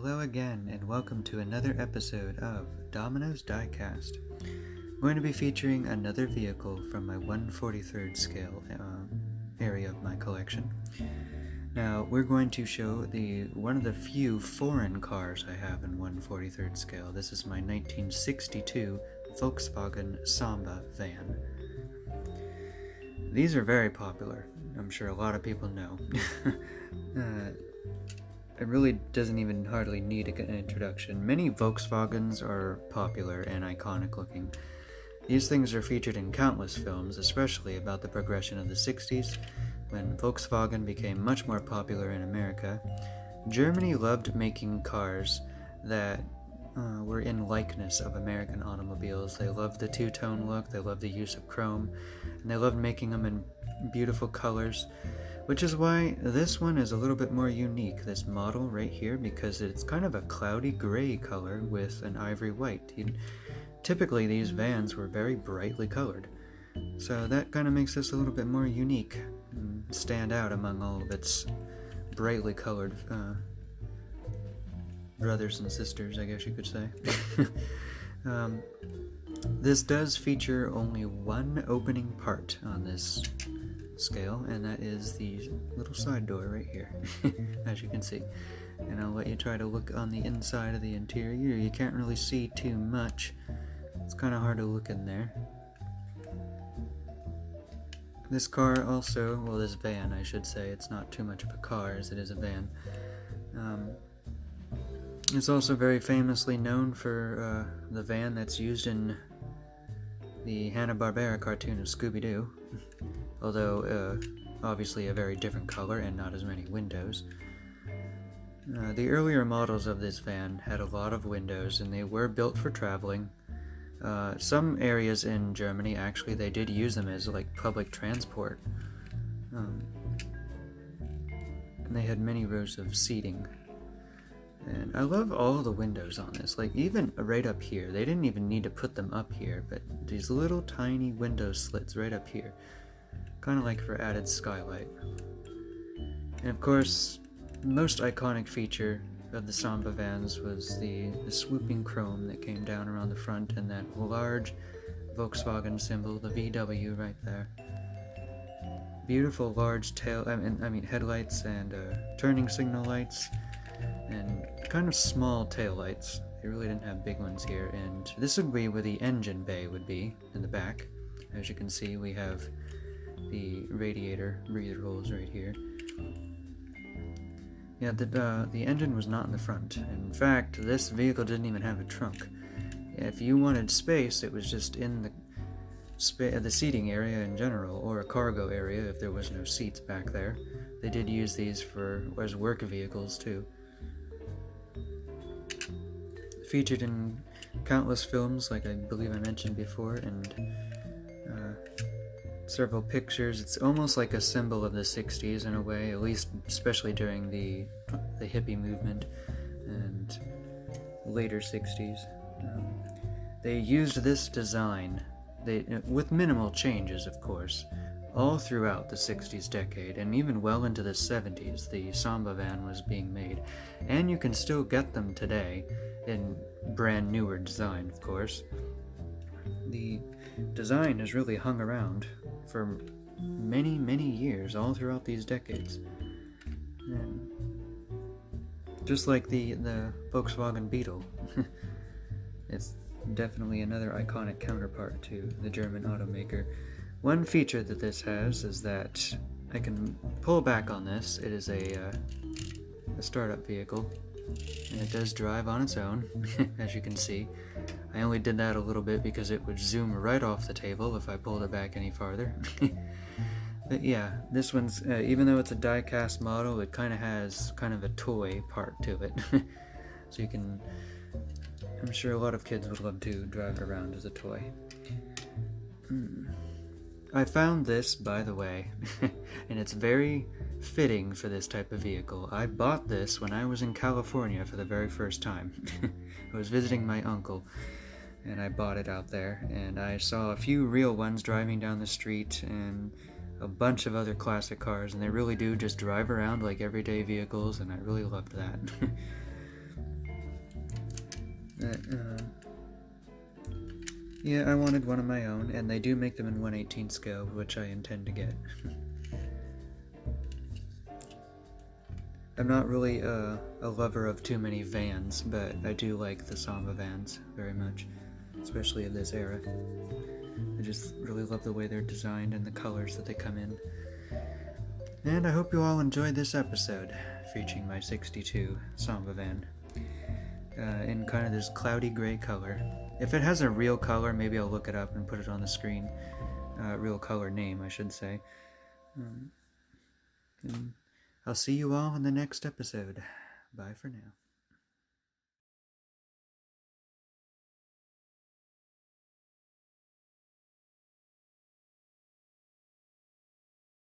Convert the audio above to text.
Hello again, and welcome to another episode of Domino's Diecast. I'm going to be featuring another vehicle from my 1/43rd scale area of my collection. Now, we're going to show one of the few foreign cars I have in 1/43rd scale. This is my 1962 Volkswagen Samba van. These are very popular. I'm sure a lot of people know. It really doesn't even hardly need an introduction. Many Volkswagens are popular and iconic looking. These things are featured in countless films, especially about the progression of the 60s, when Volkswagen became much more popular in America. Germany loved making cars that were in likeness of American automobiles. They loved the two-tone look, they loved the use of chrome, and they loved making them in beautiful colors. Which is why this one is a little bit more unique, this model right here, because it's kind of a cloudy gray color with an ivory white. Typically these vans were very brightly colored, so that kind of makes this a little bit more unique and stand out among all of its brightly colored brothers and sisters, I guess you could say. This does feature only one opening part on this scale, and that is the little side door right here, as you can see. And I'll let you try to look on the inside of the interior. You can't really see too much. It's kind of hard to look in there. This car also, well, this van I should say, it's not too much of a car as it is a van. It's also very famously known for the van that's used in the Hanna-Barbera cartoon of Scooby-Doo. Although obviously a very different color and not as many windows. The earlier models of this van had a lot of windows, and they were built for traveling. Some areas in Germany, actually, they did use them as like public transport. And they had many rows of seating. And I love all the windows on this, like even right up here. They didn't even need to put them up here, but these little tiny window slits right up here. Kind of like for added skylight. And of course, the most iconic feature of the Samba vans was the swooping chrome that came down around the front and that large Volkswagen symbol, the VW right there. Beautiful large headlights and turning signal lights and kind of small tail lights. They really didn't have big ones here, and this would be where the engine bay would be in the back. As you can see, we have the radiator breather holes right here. Yeah, the engine was not in the front. In fact, this vehicle didn't even have a trunk. If you wanted space, it was just in the seating area in general, or a cargo area if there was no seats back there. They did use these as work vehicles too. Featured in countless films, like I believe I mentioned before, and several pictures. It's almost like a symbol of the 60s in a way, at least especially during the hippie movement and later 60s. They used this design, with minimal changes of course, all throughout the 60s decade, and even well into the 70s the Samba van was being made, and you can still get them today in brand newer design, of course. The design has really hung around for many, many years, all throughout these decades. And just like the Volkswagen Beetle. It's definitely another iconic counterpart to the German automaker. One feature that this has is that I can pull back on this. It is a startup vehicle, and it does drive on its own, as you can see. I only did that a little bit because it would zoom right off the table if I pulled it back any farther. But yeah, this one's, even though it's a die-cast model, it kind of has a toy part to it. So you can, I'm sure a lot of kids would love to drive it around as a toy. I found this, by the way, and it's very fitting for this type of vehicle. I bought this when I was in California for the very first time. I was visiting my uncle, and I bought it out there, and I saw a few real ones driving down the street, and a bunch of other classic cars, and they really do just drive around like everyday vehicles, and I really loved that. Yeah, I wanted one of my own, and they do make them in 1/18 scale, which I intend to get. I'm not really a lover of too many vans, but I do like the Samba vans very much, especially of this era. I just really love the way they're designed and the colors that they come in. And I hope you all enjoyed this episode, featuring my 62 Samba van, in kind of this cloudy gray color. If it has a real color, maybe I'll look it up and put it on the screen. Real color name, I should say. And I'll see you all in the next episode. Bye for now.